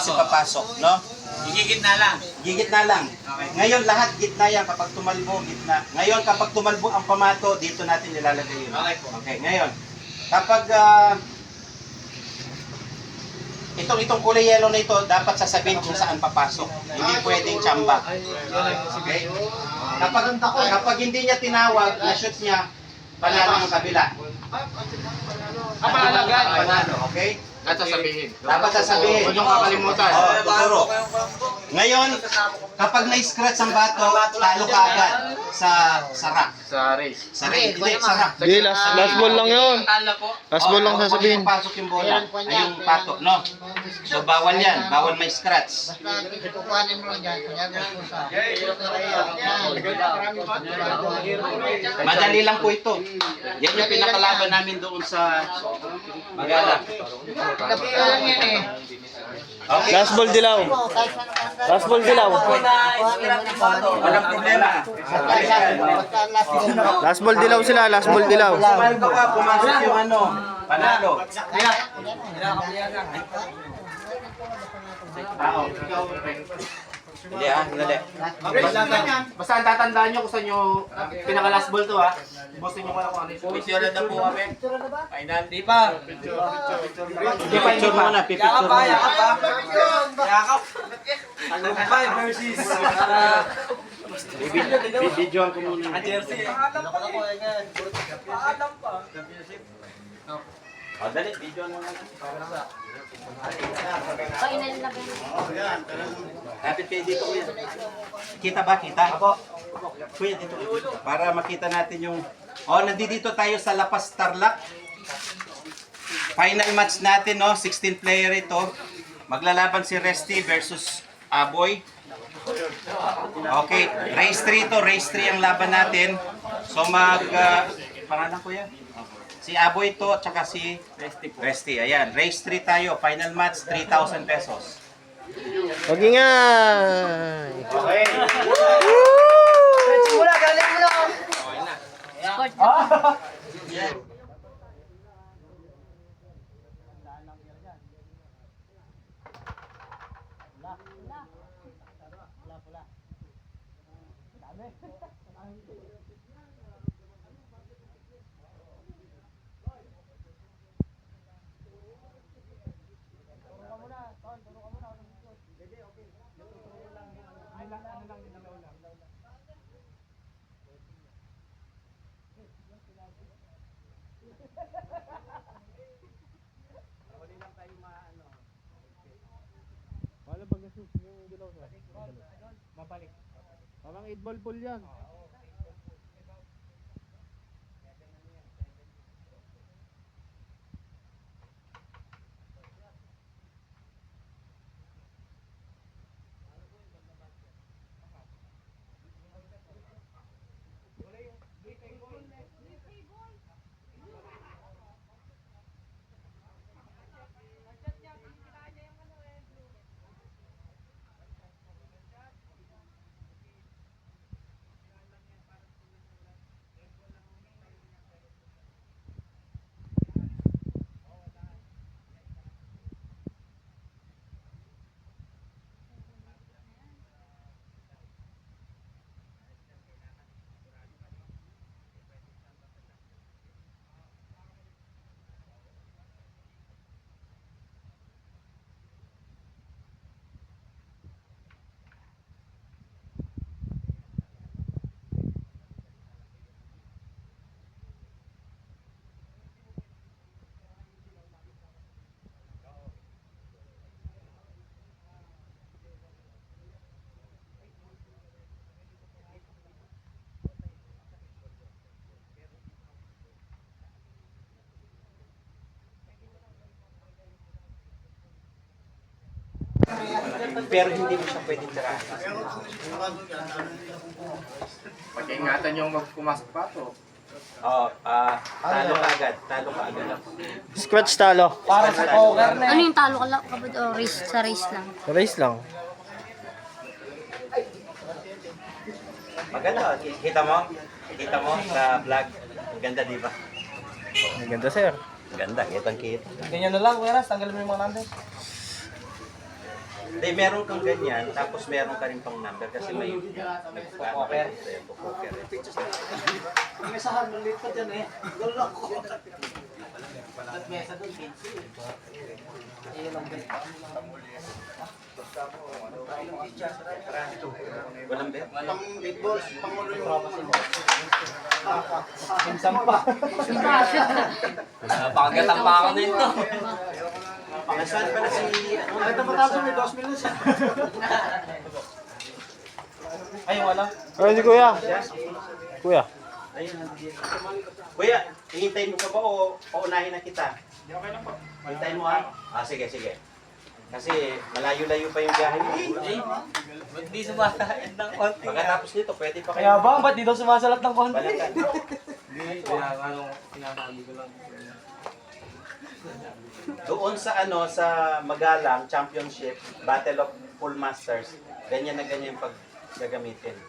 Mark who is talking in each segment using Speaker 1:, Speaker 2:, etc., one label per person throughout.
Speaker 1: kasi papasok, no?
Speaker 2: Gigitna lang.
Speaker 1: Gigitna lang. Ngayon lahat gitna yan kapag tumalbo, gitna. Ngayon kapag tumalbo ang pamato, dito natin nilalagay yun.
Speaker 2: Okay po.
Speaker 1: Okay, ngayon. Kapag itong kulay yellow na ito, dapat sasabihin kung saan papasok. Hindi pwedeng tsamba. Okay? Kapag hindi niya tinawag, na-shoot niya, panalo ang kabila.
Speaker 2: Panalo agad.
Speaker 1: Panalo, okay?
Speaker 2: At sasabihin.
Speaker 1: Dapat sasabihin.
Speaker 2: Huwag niyong kakalimutan.
Speaker 1: Oo, tuturo. Ngayon, kapag na-scratch ang bato, talo ka agad sa rack.
Speaker 2: Sa race.
Speaker 1: Sa rack, hindi, sa rack.
Speaker 3: Hindi, last ball lang yun.
Speaker 2: Tala po.
Speaker 3: Last ball lang sasabihin.
Speaker 1: Pasok yung bola, ay yung pato, no? So, bawal yan. Bawal may scratch.
Speaker 4: Kukuhanin mo lang dyan. Kunyari mo sa...
Speaker 1: Madali lang po ito. Yan yung pinakalaban namin doon sa Magala.
Speaker 4: Kapila lang yan eh.
Speaker 1: Okay?
Speaker 3: Last ball dilaw. Last ball dilaw.
Speaker 1: Walang problema.
Speaker 3: Last ball dilaw sila, last ball dilaw.
Speaker 1: Pumaldo ka, pumasok yung ano, panalo. Hindi hindi.
Speaker 2: Basta ang tatandaan nyo kung saan nyo pinaka-last ball to ha. Boston nyo kung ano yung picture na daw po kami. Final. Di pa.
Speaker 1: Pipicture muna, pipicture muna.
Speaker 2: Yakap. Ano pa versus.
Speaker 1: Bibidyoan ko muna.
Speaker 2: Jersey. Paalam pa.
Speaker 1: O, dali, bidyoan mo na. Kapit kayo dito, kuya. Kita ba? Kita? Kuya, dito. Para makita natin yung... O, nandito tayo sa La Paz, Tarlac. Final match natin, no? 16 player ito. Maglalaban si Resty versus Aboy. Okay, race 3 to. Race 3 ang laban natin. So, pangalan kuya? Si Aboy to at saka si Resty. Ayan, race 3 tayo. Final match, 3,000 pesos.
Speaker 3: Mag-ingay.
Speaker 1: Okay.
Speaker 4: Mula, galing mo lang.
Speaker 3: Wala pag nasus yung dilaw sa. Mabalik. Parang 8 ball pool yan.
Speaker 1: Pero hindi mo siya pwedeng tirahan.
Speaker 2: Pag-ingatan yung pumasok pa to.
Speaker 1: Talo ka agad. Talo ka agad.
Speaker 3: Scratch talo.
Speaker 2: Para sa poker na.
Speaker 5: Ano yung talo ka lang? Kapag race, sa race lang.
Speaker 3: Race lang.
Speaker 1: Maganda. Kita mo? Kita mo sa vlog. Ganda, di ba?
Speaker 3: Ang ganda sir.
Speaker 1: Ganda. Kitang kita.
Speaker 2: Ganyan na lang, Kuya Ras. Tanggalin mo yung mga numbers.
Speaker 1: Hindi, meron kang ganyan, tapos meron ka rin pang number kasi may nagpo-poker. Nagpo-poker.
Speaker 4: May sahan, maliit pa dyan eh. Gulo ko.
Speaker 2: At mesa doon, 15. Ayun ang best.
Speaker 1: Walang bet?
Speaker 4: Pang meatballs, pang ulo yung
Speaker 2: Minsan pa. Pakagatang pa ako dito.
Speaker 1: Nasaan pala si...
Speaker 4: Kahit na matapos may 2 million siya.
Speaker 2: Ay, wala.
Speaker 3: Ayun si Kuya. Kuya.
Speaker 1: Ayun, Kuya, hihintayin mo ka ba o unahin na kita? Hintayin mo ha? Ah, sige, sige. Kasi malayo-layo pa yung biyahe mo.
Speaker 2: Ba't di sumasahid ng konti?
Speaker 1: Pagkatapos nito, pwede pa kayo.
Speaker 2: Kaya ba? Ba't di daw sumasalat ng konti?
Speaker 1: Balakan.
Speaker 2: Kaya ano, sinasabi ko lang.
Speaker 1: Doon sa sa Magalang Championship, Battle of Full Masters, ganyan na ganyan pag gagamitin.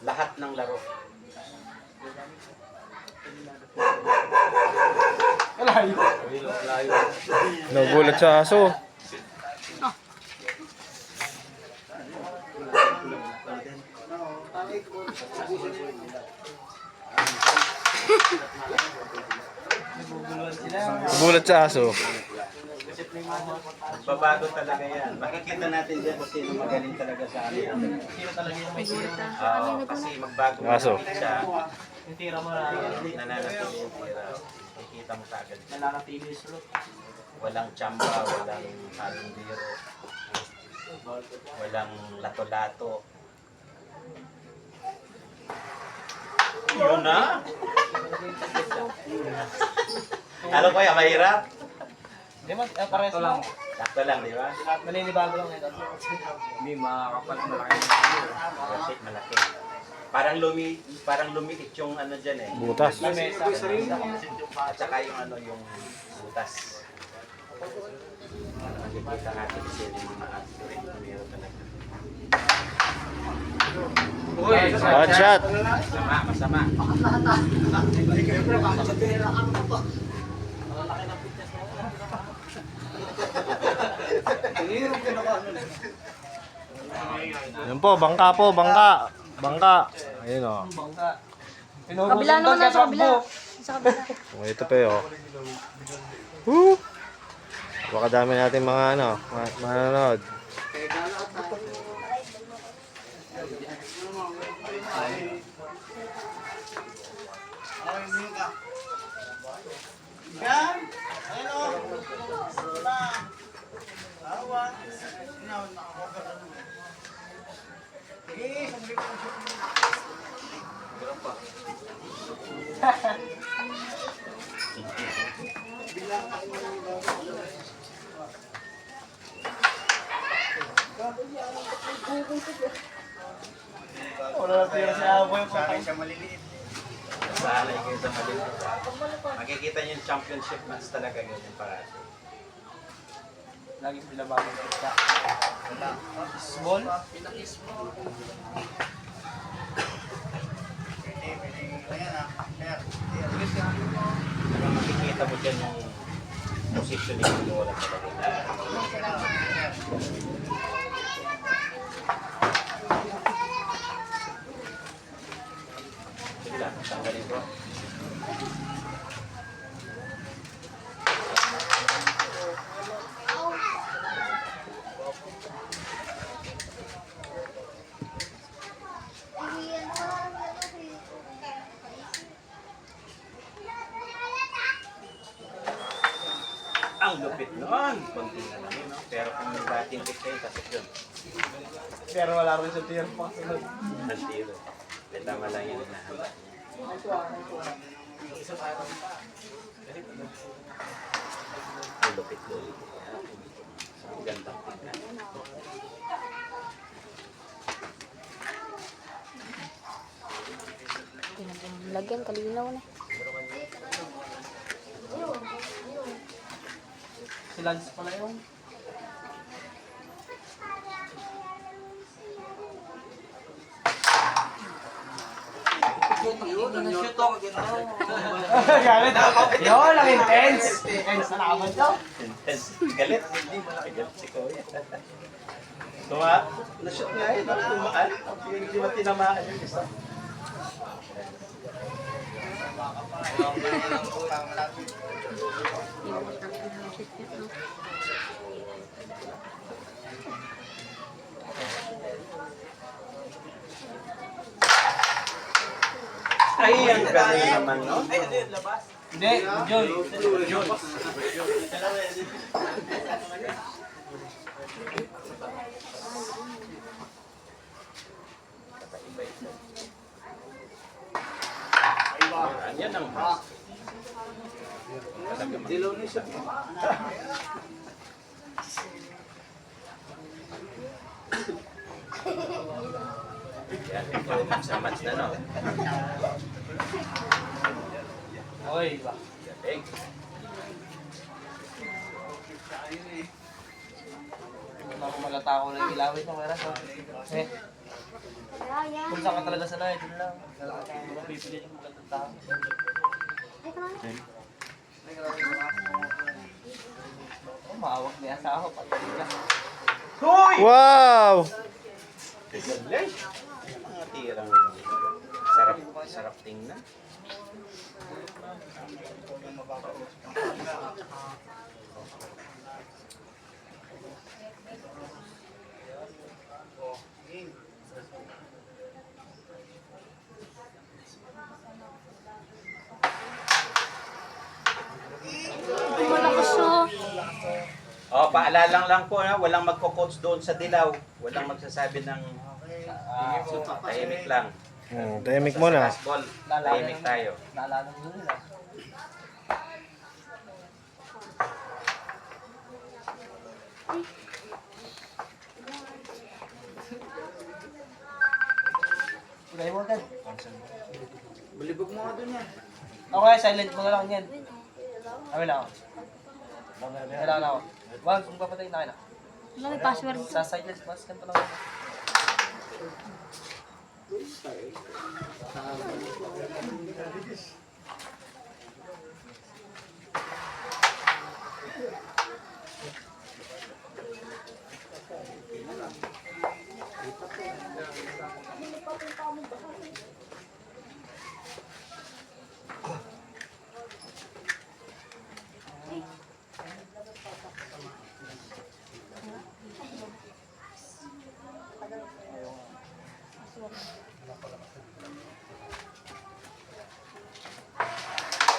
Speaker 1: Lahat ng laro.
Speaker 2: Layo.
Speaker 3: Nagulat sa aso. Nagulat sa aso.
Speaker 1: Babago talaga yan. Makikita natin dyan kung sino magaling talaga sa amin. Kasi magbago
Speaker 3: Aso.
Speaker 1: siya,
Speaker 2: Yung tira mo na.
Speaker 1: nananatili yung tira. Makikita mo kagad.
Speaker 2: Nananatili yung slot.
Speaker 1: Walang tsamba, walang halong biro, walang lato-lato. Yun na! Ano kaya, mahirap?
Speaker 2: Hindi man, pares lang.
Speaker 1: Sakto lang, di ba?
Speaker 2: Maninibago lang ito. Hindi, makakapat malaki.
Speaker 1: Kasi malaki. Parang lumiit yung dyan eh.
Speaker 3: Butas.
Speaker 2: May mesa.
Speaker 1: At saka yung yung butas. Nakikita natin kasi yung mga accurate na meron talaga.
Speaker 3: One shot.
Speaker 1: Masama.
Speaker 3: Yan po, bangka po, bangka. Bangka. Ayun o.
Speaker 5: Kabila naman na sa kabila. Sa kabila.
Speaker 3: Oh, ito pa yun. Woo! Napakadami natin mga manonood.
Speaker 4: Yan! Ayun o! Wala! Awa! Sige, sabi ko.
Speaker 2: Wala na tira si Aboy.
Speaker 4: Sanay siya maliliit.
Speaker 1: Sanay kayo sa maliit. Makikita niyo yung championship match talaga ganyan parati.
Speaker 2: Lagi pinabago ng kita. Small?
Speaker 1: Makikita mo dyan yung positioning mo wala talaga. Sige lang, tanggalin bro. Ang lupit nun. Konti na lang yun, no? Pero kung may dating picture, tapos yun.
Speaker 2: Pero wala rin sa tira pa.
Speaker 1: Ang tiro. Tama lang yun na. Ang lupit nun. Ang gandang tignan.
Speaker 5: Lagyan, kalinaw na.
Speaker 2: Si Lance pala yung. Galit. Yun, ang intense. Intense na naman to.
Speaker 1: Galit. Hindi, malaki galit si Kuya. Na-shoot nga yun. Tumaan. Hindi mo tinamaan yung isa. Ay, ang galing naman, no?
Speaker 2: Hindi, Joy.
Speaker 1: Yan ang mas.
Speaker 4: Dilaw na siya.
Speaker 1: Yan, ikaw sa match na, no?
Speaker 2: Oy, ba?
Speaker 1: Galing.
Speaker 2: Malata ako ng ilawit ng meron. Eh, kung saan ka talaga sanay, dun lang. Mapipili yung magandang tao. Oh, maawak niya sa ako. Pagkakas ka.
Speaker 3: Wow!
Speaker 1: Galing. Mga tirang sarap tingnan.
Speaker 5: Malakas oh.
Speaker 1: Oh, paalala lang po, ha? Walang magko-coach doon sa dilaw. Walang magsasabi ng tahimik lang.
Speaker 3: Tahimik mo na.
Speaker 1: Basketball, tahimik tayo.
Speaker 2: Naalala mo nila. Kulay mo agad.
Speaker 4: Balibog mo nga dun yan.
Speaker 2: Okay, silent mo na lang yan. Amin na ako. Kailangan ako. Wag, kung papatay na kayo na.
Speaker 5: Wala, may password.
Speaker 2: Sa silent, mas ganito lang ako.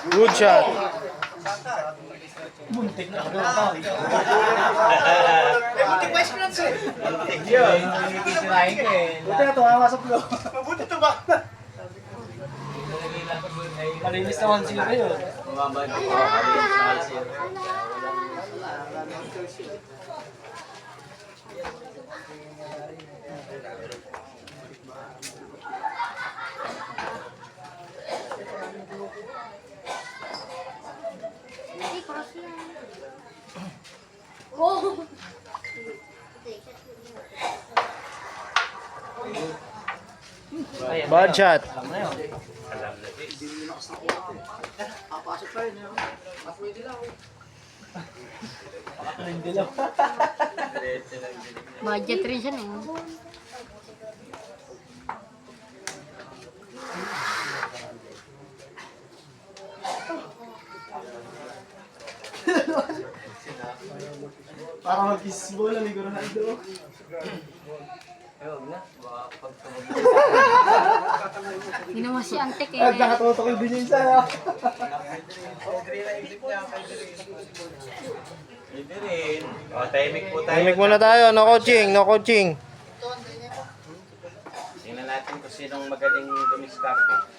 Speaker 3: Good shot.
Speaker 2: Muntik na ako.
Speaker 4: Muntik pa experience eh.
Speaker 1: Muntik yun.
Speaker 2: Kikisirahin ka eh.
Speaker 4: Buti na tumawa sa flow. Mabuti ito ba?
Speaker 2: Malinis na 1-0 yun.
Speaker 5: Oh!
Speaker 3: Bad shot.
Speaker 2: Alam na yun.
Speaker 1: Alam na din.
Speaker 4: Papasok pa rin. Mas may dilaw.
Speaker 2: Pakakaling dilaw.
Speaker 5: Budget rin siya eh.
Speaker 4: Para mag-kiss ball na ligo Ronaldo.
Speaker 2: Ayun na. Baka pag
Speaker 5: Ginawa si Antek eh.
Speaker 4: Nakatutok yung din yun sa'yo.
Speaker 1: Hindi rin. O, tahimik po tayo.
Speaker 3: Tahimik muna tayo. No coaching, no coaching.
Speaker 1: Tingnan natin kung sinong magaling dumiskarte.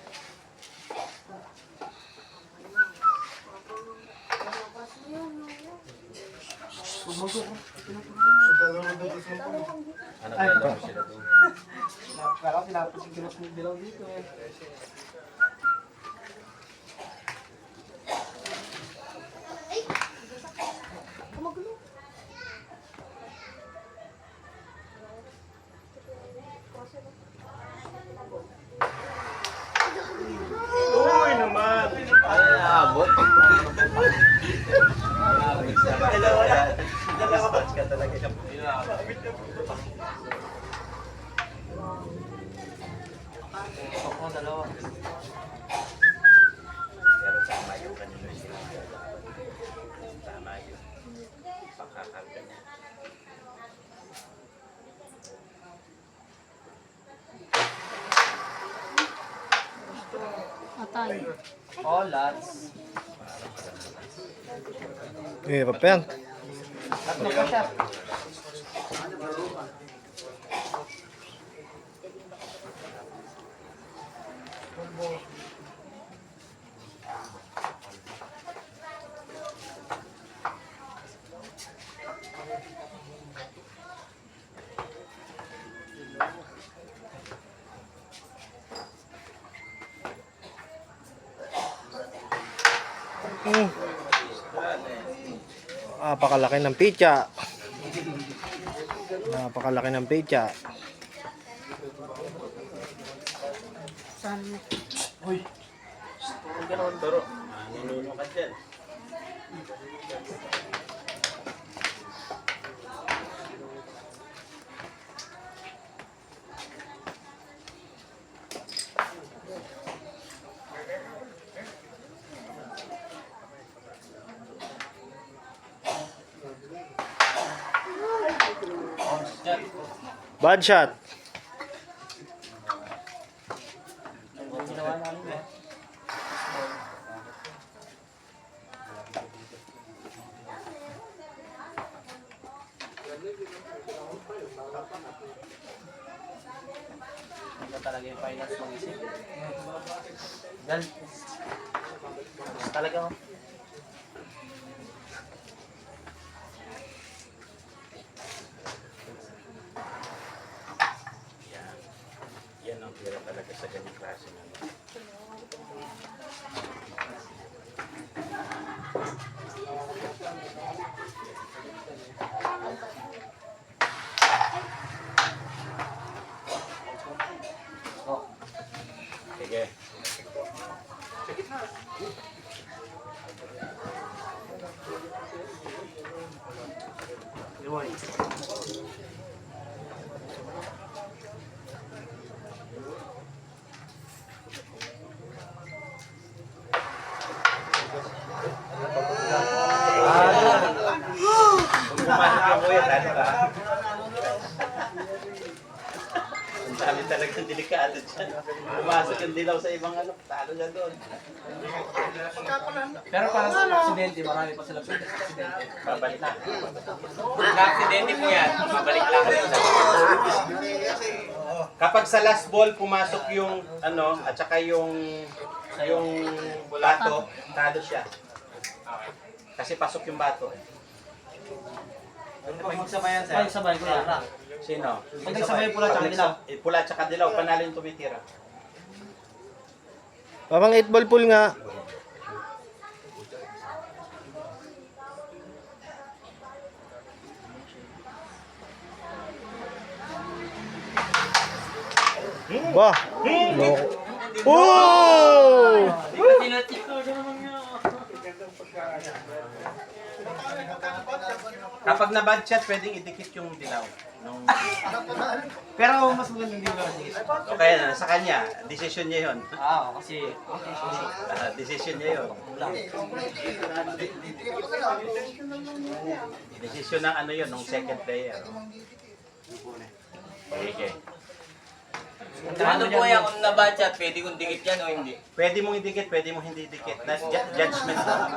Speaker 1: Ano gano'n sila doon?
Speaker 4: Kala ko tinapos yung kilos ng dilaw dito eh.
Speaker 1: Uy naman!
Speaker 2: Ay, naabot.
Speaker 1: Dalawa
Speaker 2: Oh, lots.
Speaker 3: Hirap yan.
Speaker 2: Tatlo pa siya.
Speaker 3: Napakalaki ng pitya. Napakalaki ng pitya.
Speaker 5: Saan na?
Speaker 1: Turo. Ninuno ka dyan.
Speaker 3: Bad shot.
Speaker 2: Ano talaga yung finance mag-isip? Dahil, talaga mo.
Speaker 1: Yan ang pira talaga sa ganyang klase ng sige. Pumasok yung kuya, talo ka. Ang dami talagang delikado dyan. Pumasok yung dilaw sa ibang ano, talo na doon.
Speaker 2: Pero parang sa aksidente, marami pa sila aksidente.
Speaker 1: Babalik na.
Speaker 2: Na-aksidente po yan, babalik lang.
Speaker 1: Kapag sa last ball pumasok yung ano at saka yung bato, talo siya. Kasi pasok yung bato.
Speaker 2: Pag magsabayan sir? Pag sabay ko lang.
Speaker 1: Sino?
Speaker 2: Pag nagsabay pula tsaka dilaw.
Speaker 1: Pula tsaka dilaw, panalo yung tumitira.
Speaker 3: Parang 8 ball pool nga. Bah! Loko. Oh!
Speaker 1: Kapag na bad shot, pwedeng idikit yung dilaw.
Speaker 2: Pero mas maganda hindi ba kasi.
Speaker 1: O kaya na, sa kanya, decision niya yun.
Speaker 2: Kasi
Speaker 1: Decision niya yun. Decision ng ano yun, ng second player. Sige.
Speaker 2: ano po yan kung nabadchat, pwede kong dikit yan o hindi?
Speaker 1: Pwede mong idikit, pwede mong hindi idikit. Judgment lang.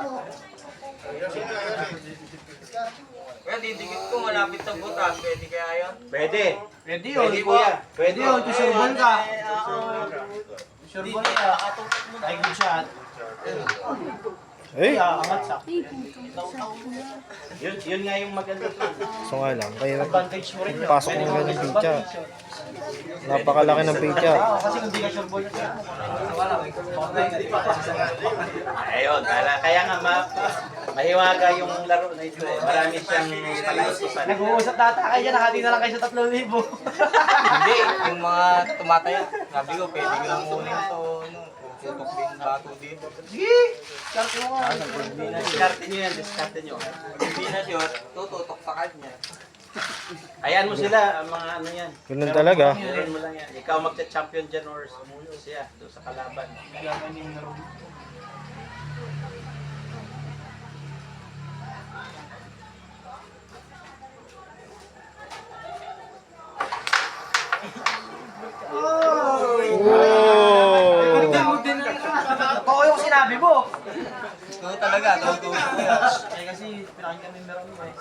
Speaker 2: Kaya didikit ko, malapit sa butas, pwede kaya yan?
Speaker 1: Pwede.
Speaker 2: Pwede
Speaker 1: Pwede kuya. Pwede yun.
Speaker 2: Susurbol ka. Susurbol ka. Ay, good shot.
Speaker 3: Eh,
Speaker 2: Angat sa.
Speaker 1: Yun nga yung maganda.
Speaker 3: so nga lang. Kaya
Speaker 2: Advantage mo rin yun.
Speaker 3: pasok ng ganang pitya. Napakalaki ng pitya.
Speaker 2: Kasi kung di ka sureball ka.
Speaker 1: Ayun, kaya nga mahiwaga yung laro na ito eh. Marami siyang palautusan.
Speaker 2: Nag-uusap data kayo, nakati na lang kayo sa 3,000. Hindi, yung mga tumataya. Sabi ko, pwede ko lang kunin to. Tutok din, bato din. Sige! Start mo nga.
Speaker 1: Diskarte nyo yan, diskarte nyo.
Speaker 2: Hindi na short, tututok sa kanya.
Speaker 1: Ayan mo sila, ang mga ano yan.
Speaker 3: Ganun talaga.
Speaker 1: Meron mo lang yan. Ikaw magcha-champion dyan or siya doon sa kalaban.
Speaker 3: Oh!
Speaker 4: sinabi mo?
Speaker 2: Ito talaga, ito.
Speaker 4: Eh kasi pinakinggan mo yung meron mo eh.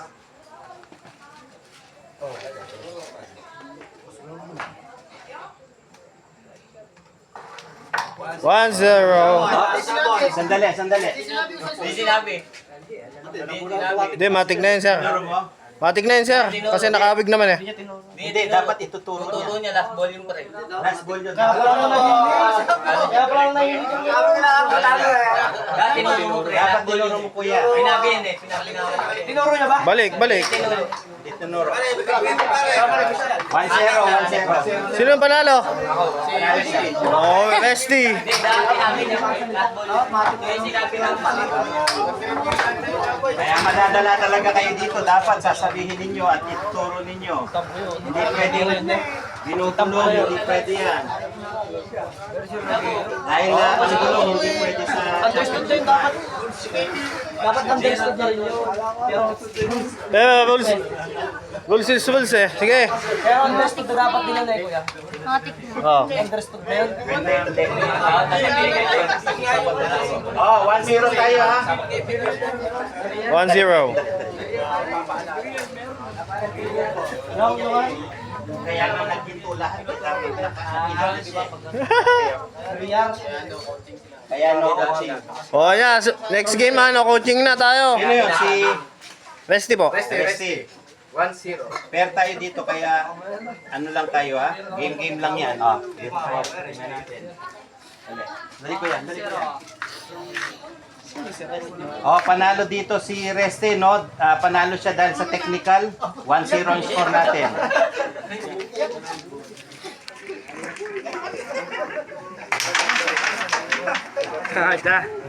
Speaker 3: 1-0.
Speaker 1: Sandali.
Speaker 2: Hindi sinabi.
Speaker 3: Hindi, matik na yun, sir.
Speaker 1: Turo mo?
Speaker 3: Matik na yun, sir. Kasi nakawig naman eh.
Speaker 1: Hindi, dapat ituturo niya.
Speaker 2: Tuturo niya last ball yung pre.
Speaker 1: Last ball yun.
Speaker 4: Kaya pala nahihinig yung
Speaker 2: Dati tinuro.
Speaker 1: Dapat tinuro mo kuya.
Speaker 2: Sinabi yan eh. Sinabi na ako.
Speaker 4: Tinuro niya ba?
Speaker 3: Balik.
Speaker 1: Itinuro. 1-0.
Speaker 3: Sino yung panalo?
Speaker 2: Ako.
Speaker 3: Oh, Resty.
Speaker 2: Hindi, dati namin yung last ball yung sinabi ng
Speaker 1: Kaya madadala talaga kayo dito. Dapat sasabihin ninyo at ituturo ninyo. Hindi pwede dinutulong, hindi pwede yan. Dahil na, siguro hindi pwede sa...
Speaker 4: Understood yun dapat. Dapat understood niya rin yun.
Speaker 3: Rules eh. Sige.
Speaker 4: Pero understood na dapat nila na eh, kuya.
Speaker 5: Matik na.
Speaker 3: Oh.
Speaker 4: Understood na yun.
Speaker 1: Hindi. Oh, 1-0 tayo ha.
Speaker 3: 1-0.
Speaker 1: Kaya nga nagpinto lahat. Kaya no coaching.
Speaker 3: Oh, yeah. Next game, coaching na tayo.
Speaker 1: Sino yun? Si
Speaker 3: Resty po.
Speaker 1: Resti. 1-0. Pair tayo dito kaya ano lang tayo ha? Game lang yan. Dali ko yan. Oh, panalo dito si Reste, no? Panalo siya dahil sa technical. 1-0 ang score natin.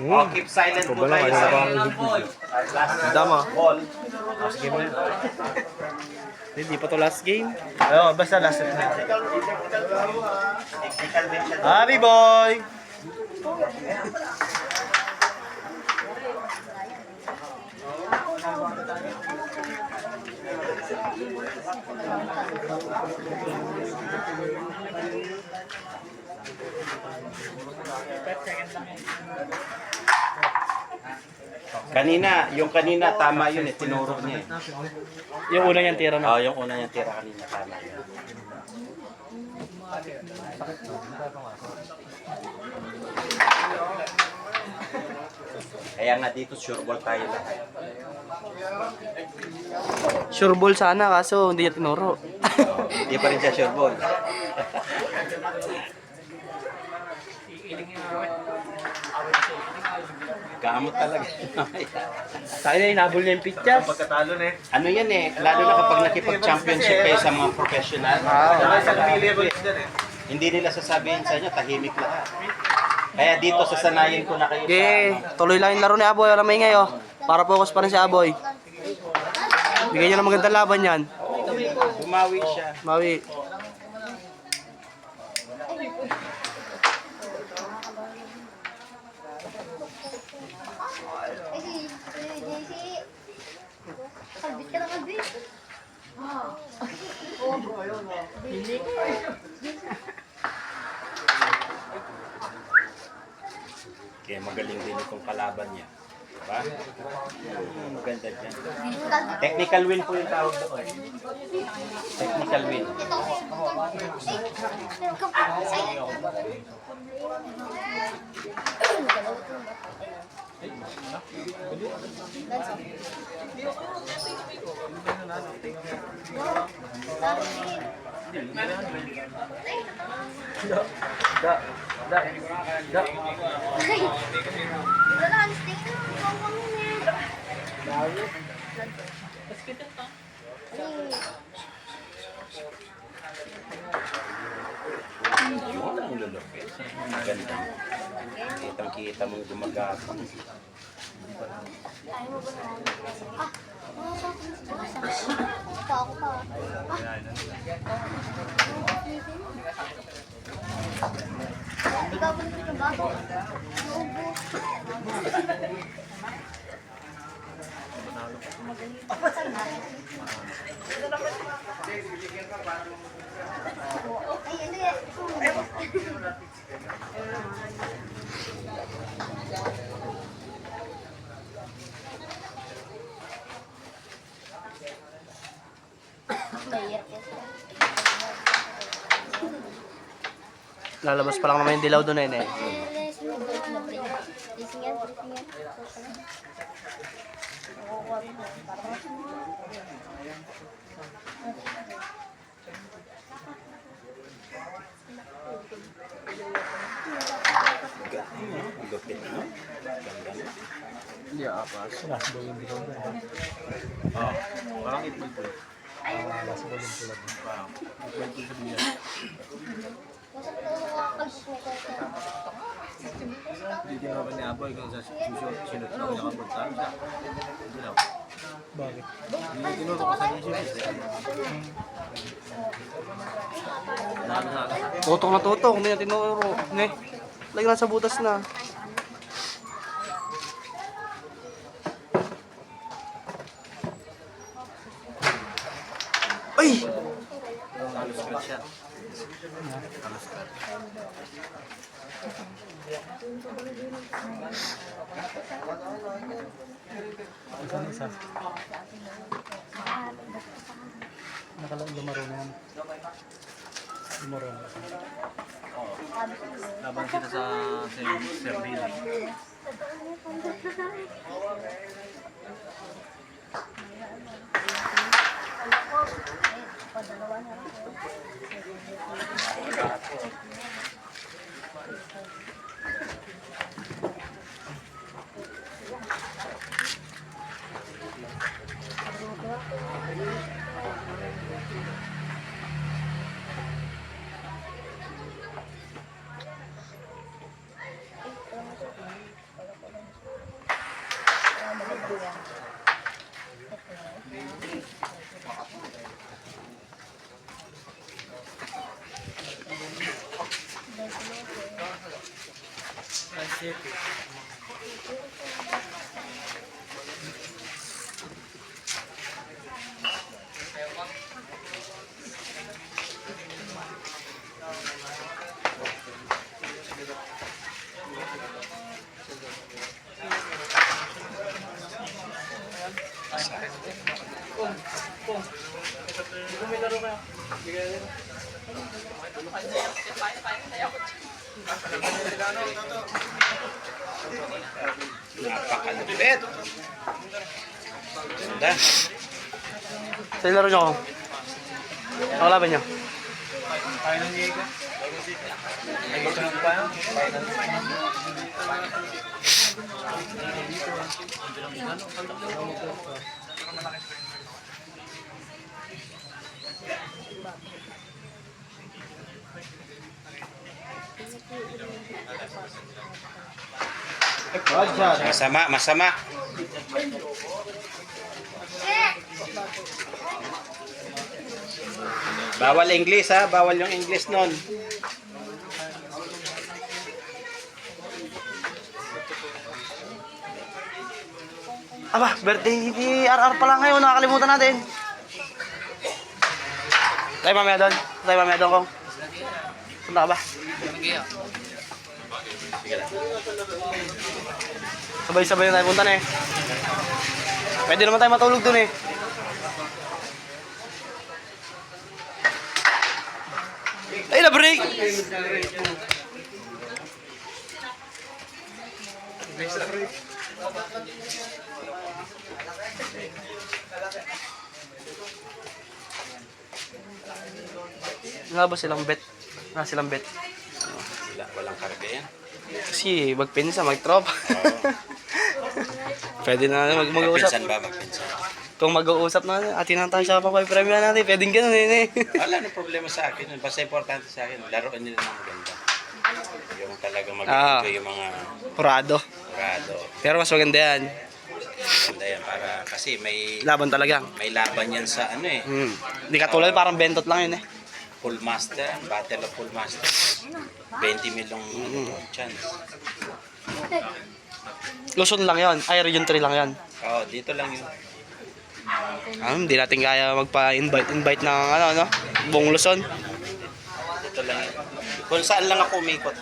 Speaker 1: Oh, keep silent po tayo sa last
Speaker 3: Dama.
Speaker 1: ball.
Speaker 3: Hindi pa to last game. Oo, basta last set na.
Speaker 1: Technical din siya.
Speaker 3: Happy boy!
Speaker 1: Yung kanina tama yun eh, tinuro niya eh.
Speaker 3: Yung una niyang tira na.
Speaker 1: Oh, yung una niyang tira kanina tama yun. Kaya nga dito sure ball tayo lahat.
Speaker 4: Sure ball sana kaso hindi niya tinuro.
Speaker 1: Hindi pa rin siya sure ball. Gamot talaga.
Speaker 4: Tayo na inabol niya yung pitchas.
Speaker 1: Ano yan eh, lalo na kapag nakipag-championship kayo sa mga professional. Hindi nila sasabihin sa inyo, tahimik lahat. Kaya dito sasanayin ko na kayo
Speaker 4: Okay,
Speaker 1: sa...
Speaker 4: tuloy lang yung laro ni Aboy. Wala maingay oh. Para focus pa rin si Aboy. Bigyan niya ng magandang laban yan.
Speaker 1: Bumawi siya.
Speaker 4: Mawi.
Speaker 5: Kalbit ka na kalbit.
Speaker 1: Kaya magaling din itong kalaban niya. Diba? Maganda dyan. Technical win po yung tawag doon. Technical win. Yun ang lulupit. Maganda. Kitang-kita mong gumagapang.
Speaker 5: Ako pa. Ikaw ba nito ng bago? Naubo. Ay, ano yan?
Speaker 4: Lalabas pa lang naman yung dilaw doon eh.
Speaker 1: Gupit, no?
Speaker 4: Hindi apas.
Speaker 3: Parang itlog po. Hindi ka ba ni Aboy kung sa susunod sinot na nakapunta siya? Hindi na. Bakit? Hindi tinuro ko sa susunod.
Speaker 4: Tutok na tutok. Hindi na tinuro. Ne. Lagi na sa butas na. Ay!
Speaker 3: Lumaro na yan. Lumaro na. Laban sila sa Servila.
Speaker 1: Napakalupit. Ganda.
Speaker 4: Sa laro nyo ako. Nakalaban nyo.
Speaker 1: Masama, masama. Bawal English ha, bawal yung English nun.
Speaker 4: Aba, birthday ni RR pa lang ngayon. Nakakalimutan natin. Tayo mamaya doon. Tayo mamaya doon kong. Punta ka ba? Sabay-sabay na tayo punta na eh. Pwede naman tayo matulog doon eh. Ay, na-break! Nga ba silang bet? Nga silang bet.
Speaker 1: Walang karga yan.
Speaker 4: Kasi magpinsa, magtrop. Pwede na mag-uusap.
Speaker 1: Magpinsan ba? Magpinsan.
Speaker 4: Kung mag-uusap na, atin ang tayo sa papapremyo natin. Pwedeng ganun eh.
Speaker 1: Wala nang problema sa akin. Basta importante sa akin, laruan nila ng maganda. Yung talagang
Speaker 4: Ah.
Speaker 1: mag-enjoy yung mga
Speaker 4: Kurado.
Speaker 1: rado.
Speaker 4: Pero mas maganda yan.
Speaker 1: Maganda yan para kasi may
Speaker 4: Laban talaga.
Speaker 1: laban yan sa ano eh.
Speaker 4: Hindi katulad, parang bentot lang yun eh.
Speaker 1: Full master, battle of full master. 20 milong chance.
Speaker 4: Luzon lang yun. Ay, Region 3 lang yan.
Speaker 1: Oo, dito lang yun.
Speaker 4: Hindi natin kaya magpa-invite ng ano, buong Luzon.
Speaker 1: Dito lang yun. Kung saan lang ako umikot.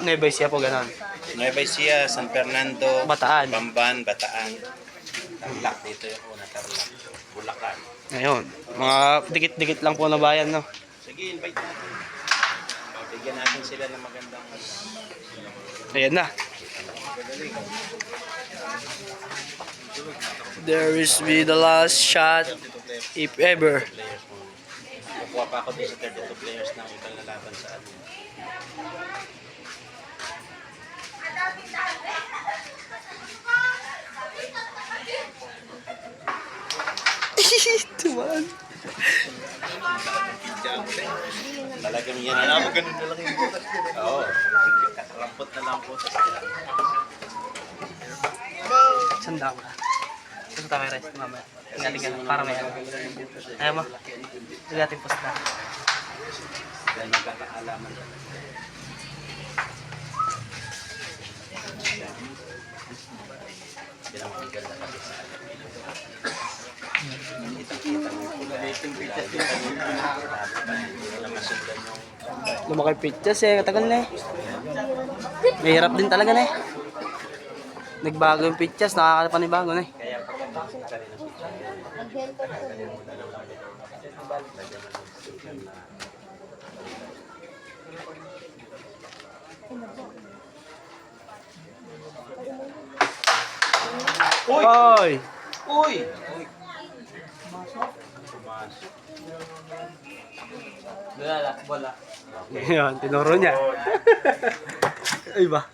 Speaker 4: Nueva Ecija po, ganun.
Speaker 1: Nueva Ecija, San Fernando,
Speaker 4: Bataan.
Speaker 1: Bamban, Bataan. Tarlac, dito yung una, Tarlac. Bulacan.
Speaker 4: Ngayon, mga dikit-dikit lang po na bayan, no?
Speaker 1: Sige, invite natin. Bigyan natin sila ng magandang...
Speaker 4: Ayan na. There is be the last shot, if ever.
Speaker 1: Kukuha pa ako din sa 32 players ng ibang lalaban sa atin.
Speaker 4: Tumaan.
Speaker 1: Talagang yan na lang. Ganun na lang yung butas. Oo. Kakarampot na lang ang butas.
Speaker 4: Sanda mo na. Gusto tayo may rest mamaya. Ingating ka na, para may ano. Ayaw mo. Igating post na.
Speaker 1: Dahil magkakaalaman. Yan ang magiganda kasi sa alam. Kita-kita mo kung galiting pitas din. Hindi na masundan yung...
Speaker 4: Lumaki pictures eh, katagal na eh. Mahirap din talaga na eh. Nagbago yung pictures, nakakapanibago na eh.
Speaker 1: Kaya pagkakita rin ang picture.
Speaker 4: Oy!
Speaker 1: Uy!
Speaker 2: Wala, wala.
Speaker 4: Yan, tinuro niya. Ay ba?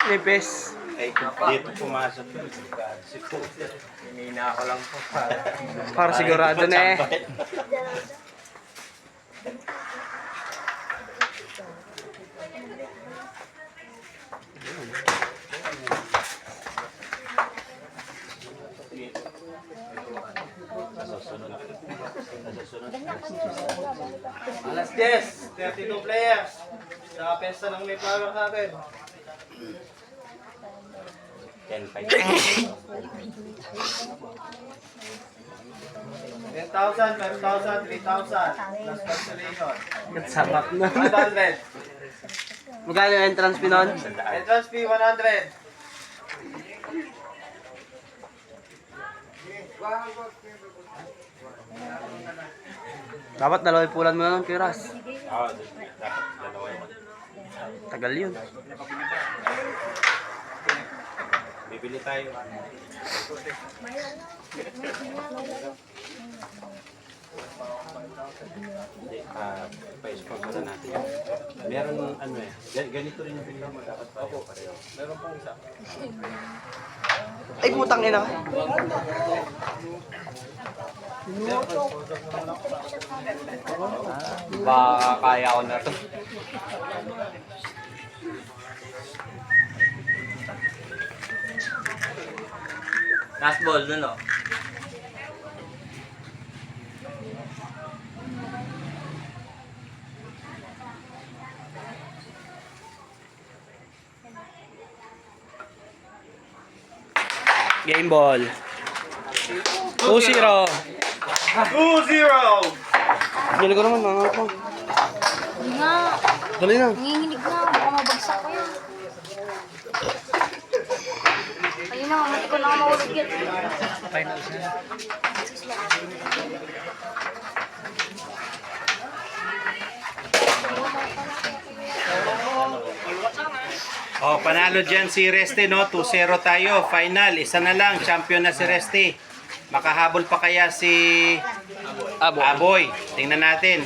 Speaker 4: Nipis.
Speaker 1: Ay, dito pumasok.
Speaker 2: Himina ako lang po.
Speaker 4: Para sigurado na eh.
Speaker 2: Alas 10, 32 players. Sa pesta ng may flower sa akin.
Speaker 1: 10-5.
Speaker 2: 10,000, 5,000, 3,000. Plus cancellation.
Speaker 4: Sarap na.
Speaker 2: 100.
Speaker 4: Magkano yung entrance fee nun?
Speaker 2: Entrance fee 100.
Speaker 4: Dapat dalawa pulan mo na nun, Kiras.
Speaker 1: Oo, dapat dalawa yun.
Speaker 4: Tagal yun.
Speaker 1: Bibili tayo. Hindi, pa-sponsor natin. Meron ano eh. Ganito rin yung pinili mo. Dapat tayo pareho.
Speaker 2: Meron pong isa.
Speaker 4: Ay, putang ina.
Speaker 2: Baka kaya ko na to. Last ball dun o.
Speaker 4: Game ball. 2-0.
Speaker 2: 2-0!
Speaker 4: Dali ko naman, mga ako.
Speaker 5: Hindi nga.
Speaker 4: Dali na.
Speaker 5: Nanginginig na. Baka mabagsak ko yun. Ayun na, mati ko na ako mahulog yan.
Speaker 1: Oh, panalo dyan si Reste, no? 2-0 tayo. Final, isa na lang. Champion na si Reste. Makahabol pa kaya si Aboy. Tingnan natin.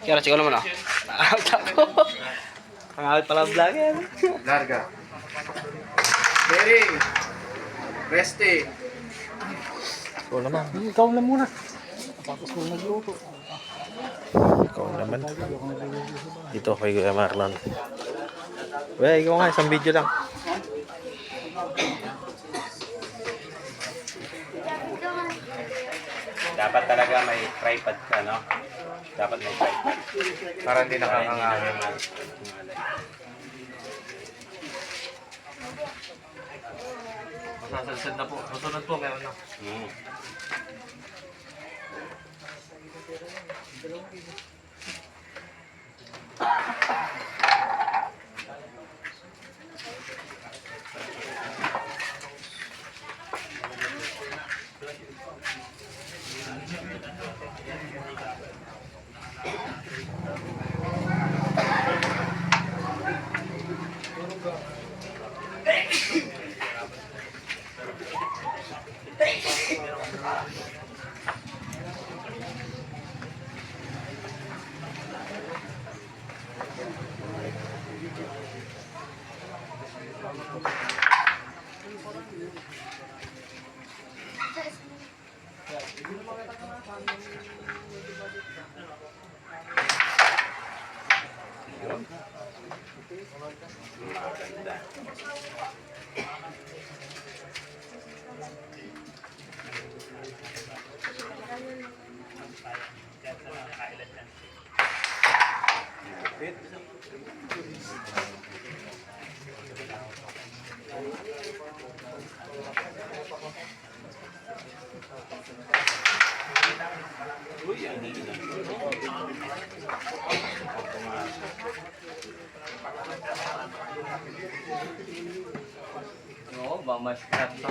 Speaker 4: Kira, sigaw naman ah. Out ako. Pang-out pala vlogger.
Speaker 3: Larga. Berry. Reste.
Speaker 4: Ikaw na muna.
Speaker 3: Ikaw naman. Dito kay Kuya Marlon. Well, ikaw nga, isang video lang.
Speaker 1: Dapat talaga may tripod ka, no? Dapat may tripod.
Speaker 2: Para hindi nakakangalan. Masasadsad na po. Masunod po, meron na.
Speaker 1: Hmm.
Speaker 2: Oo, mamaskat na.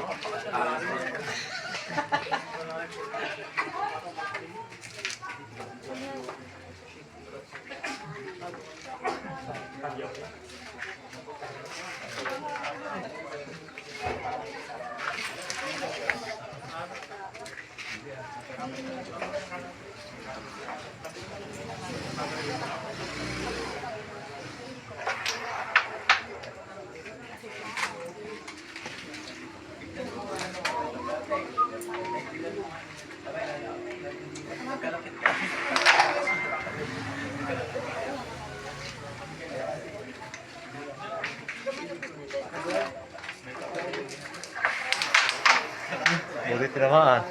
Speaker 3: Ulit naman.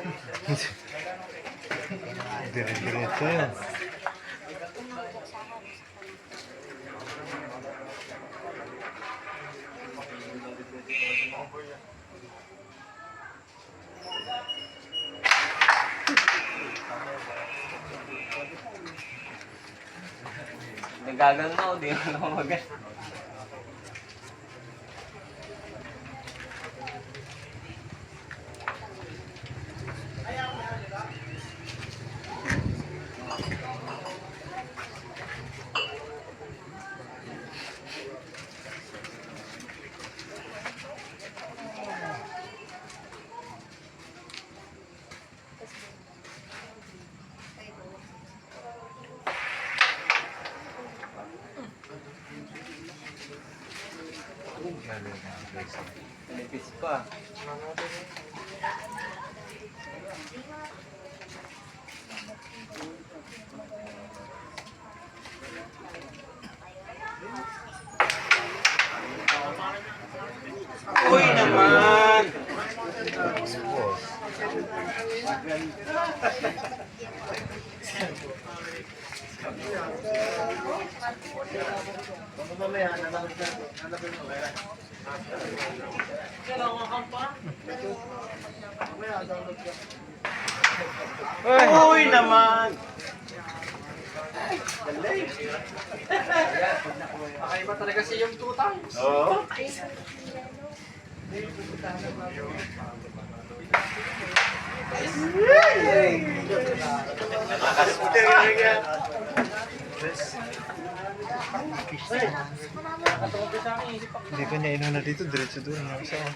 Speaker 3: Dire-diretso yun.
Speaker 2: Nagagano na ako, di ako magal. Nipis pa.
Speaker 1: Uy naman! Uy naman!
Speaker 2: Kakaiba talaga siya yung 2 times.
Speaker 1: Oo.
Speaker 3: Hindi pa niya inuna dito, diretso doon. Isa ko.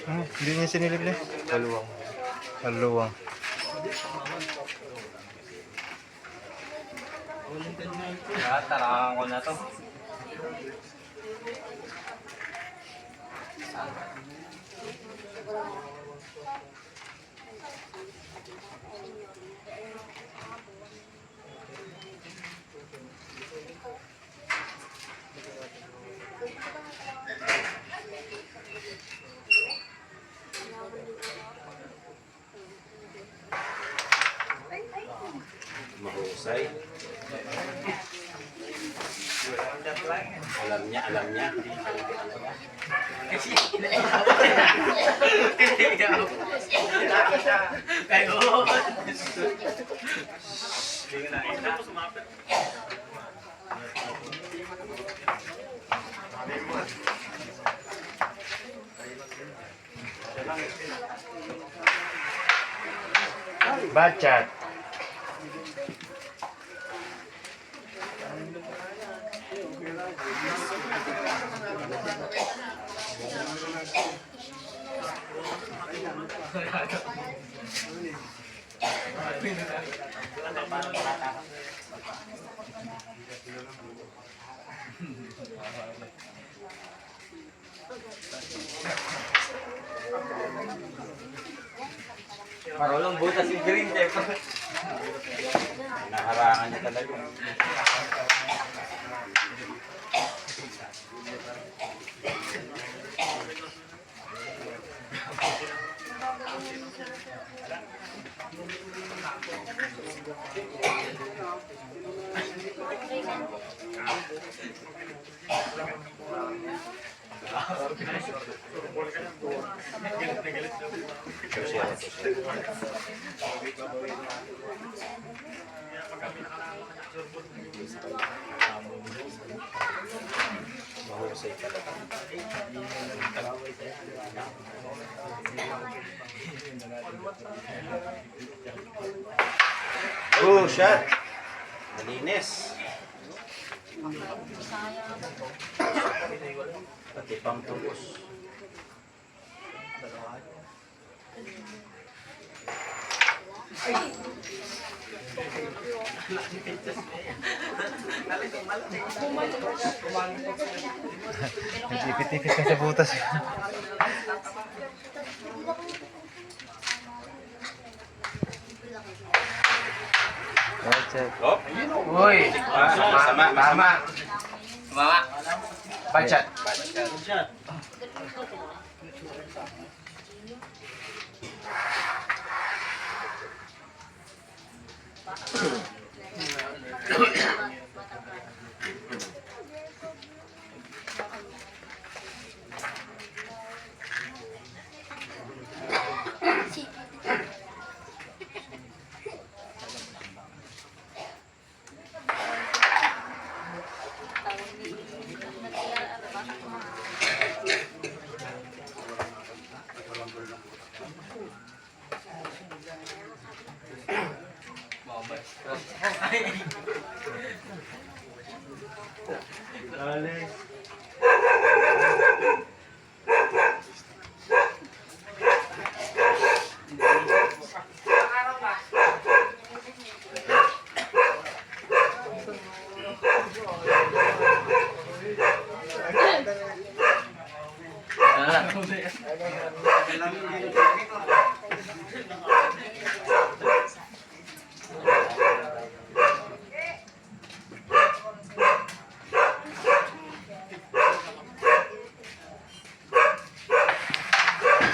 Speaker 3: Hindi niya sinilip niya. Kaluwang. Kaluwang.
Speaker 2: Tarangan ko na to.
Speaker 1: Husay. Alam niya, alam niya.
Speaker 3: Bachat.
Speaker 2: Marulong butas si Green Chef.
Speaker 1: Naharangan niya talaga. Mahusay talaga. Oh, shot! Malinis. Pati pang tubos.
Speaker 3: Nagtipit-tipit ka sa butas. Bachat.
Speaker 1: Oh,
Speaker 2: Uy!
Speaker 1: masama, masama.
Speaker 2: Mama! Bachat!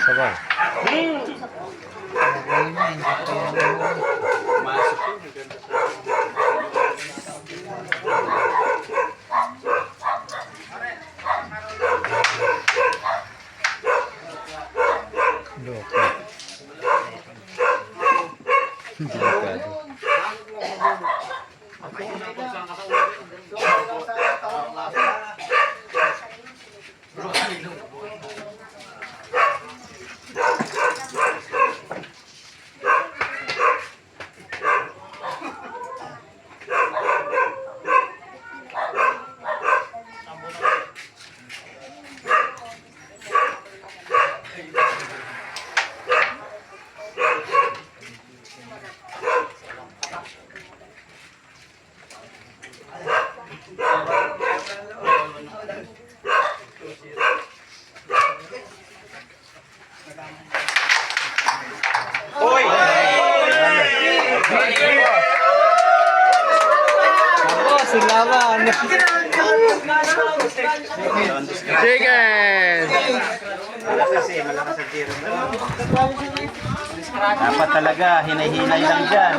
Speaker 3: Sabay.
Speaker 1: Masok yun.
Speaker 3: Loko. Delikado. Uy!
Speaker 4: Ako, sulaman.
Speaker 3: Chicken!
Speaker 1: malakas ang tiro. Dapat talaga, hinay-hinay lang dyan.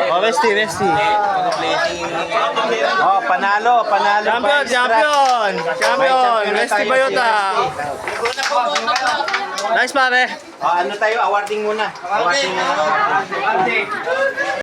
Speaker 4: Oh, Westy, Westy.
Speaker 1: Oh, panalo.
Speaker 4: Champion, champion! Champion! Westy Bayota! Nice pare!
Speaker 1: Oh, ano tayo, awarding muna. Awarding muna.